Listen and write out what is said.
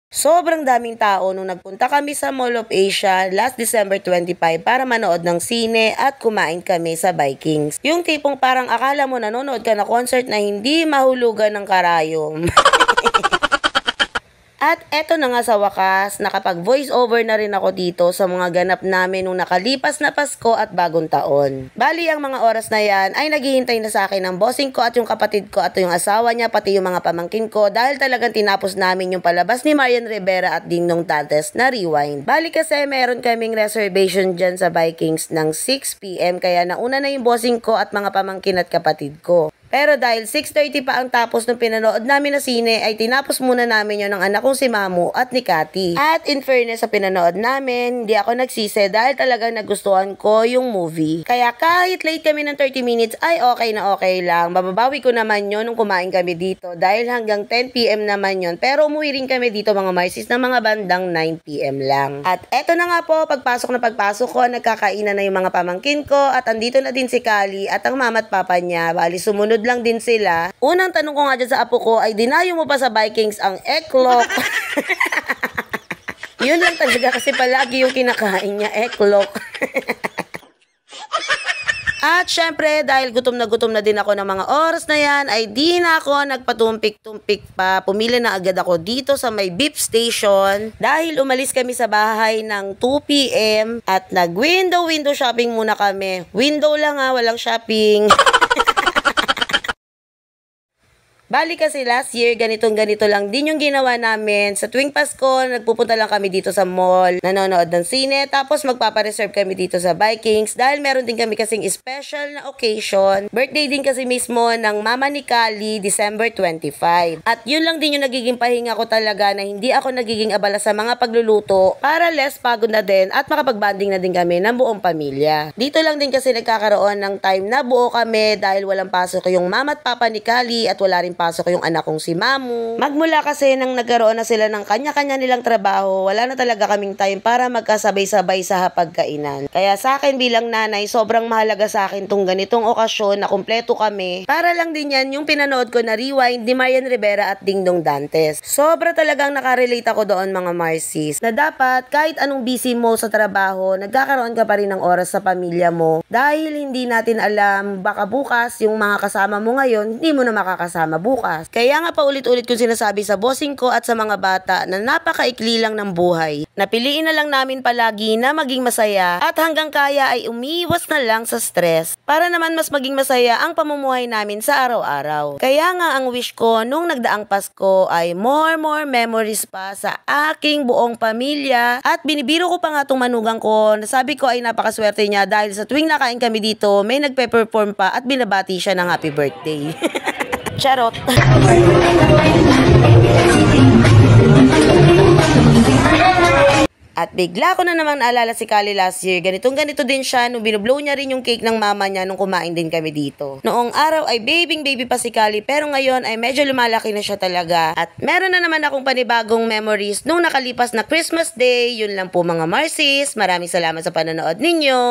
Sobrang daming tao nung nagpunta kami sa Mall of Asia last December 25 para manood ng sine at kumain kami sa Vikings. Yung tipong parang akala mo nanonood ka na concert na hindi mahulugan ng karayom. At eto na nga sa wakas, nakapag voice over na rin ako dito sa mga ganap namin nung nakalipas na Pasko at Bagong Taon. Bali ang mga oras na yan ay naghihintay na sa akin ng bossing ko at yung kapatid ko at yung asawa niya pati yung mga pamangkin ko dahil talagang tinapos namin yung palabas ni Marian Rivera at Dingdong Dantes na Rewind. Bali kasi meron kaming reservation dyan sa Vikings ng 6 PM kaya nauna na yung bossing ko at mga pamangkin at kapatid ko. Pero dahil 6:30 pa ang tapos ng pinanood namin na sine ay tinapos muna namin yon ng anak kong si Mamu at ni Cathy. At in fairness sa pinanood namin, hindi ako nagsisi dahil talagang nagustuhan ko yung movie. Kaya kahit late kami ng 30 minutes ay okay na okay lang. Mababawi ko naman yon nung kumain kami dito dahil hanggang 10 PM naman yon. Pero umuwi rin kami dito mga Marcies ng mga bandang 9 PM lang. At eto na nga po, pagpasok ko, nagkakainan na yung mga pamangkin ko at andito na din si Kali at ang mama at papa niya. Bali sumunod lang din sila. Unang tanong ko nga dyan sa apo ko ay dinayo mo pa sa Vikings ang eklok. Yun lang talaga kasi palagi yung kinakain niya, eklok. At syempre dahil gutom na din ako ng mga oras na yan ay di na ako nagpatumpik-tumpik pa. Pumili na agad ako dito sa may beef station dahil umalis kami sa bahay ng 2 PM at nag-window shopping muna kami. Window lang walang shopping. Bali kasi last year, ganito lang din yung ginawa namin. Sa tuwing Pasko, nagpupunta lang kami dito sa mall, nanonood ng sine, tapos magpapareserve kami dito sa Vikings dahil meron din kami kasing special na occasion. Birthday din kasi mismo ng mama ni Kali, December 25. At yun lang din yung nagiging pahinga ko talaga na hindi ako nagiging abala sa mga pagluluto para less pagod na din at makapagbanding na din kami ng buong pamilya. Dito lang din kasi nagkakaroon ng time na buo kami dahil walang pasok yung mama at papa ni Kali at wala rin pasok yung anak kong si Mamu. Magmula kasi nang nagkaroon na sila ng kanya-kanya nilang trabaho, wala na talaga kaming time para magkasabay-sabay sa hapagkainan. Kaya sa akin bilang nanay, sobrang mahalaga sa akin tong ganitong okasyon na kumpleto kami. Para lang din yan yung pinanood ko na Rewind ni Marian Rivera at Dingdong Dantes. Sobra talagang nakarelate ako doon mga Marcies, na dapat kahit anong busy mo sa trabaho, nagkakaroon ka pa rin ng oras sa pamilya mo. Dahil hindi natin alam, baka bukas yung mga kasama mo ngayon, hindi mo na makakasama bukas. Kaya nga paulit-ulit kong sinasabi sa bossing ko at sa mga bata na napakaikli lang ng buhay. Napiliin na lang namin palagi na maging masaya at hanggang kaya ay umiiwas na lang sa stress para naman mas maging masaya ang pamumuhay namin sa araw-araw. Kaya nga ang wish ko nung nagdaang Pasko ay more memories pa sa aking buong pamilya at binibiro ko pa nga itong manugang ko na sabi ko ay napakaswerte niya dahil sa tuwing nakain kami dito may nagpe-perform pa at binabati siya ng happy birthday. Charot. At bigla ko na naman alala si Kali last year. Ganito din siya nung binublow niya rin yung cake ng mama niya nung kumain din kami dito. Noong araw ay baby pa si Kali pero ngayon ay medyo lumalaki na siya talaga. At meron na naman akong panibagong memories nung nakalipas na Christmas Day. Yun lang po mga Marcies. Maraming salamat sa panonood ninyo.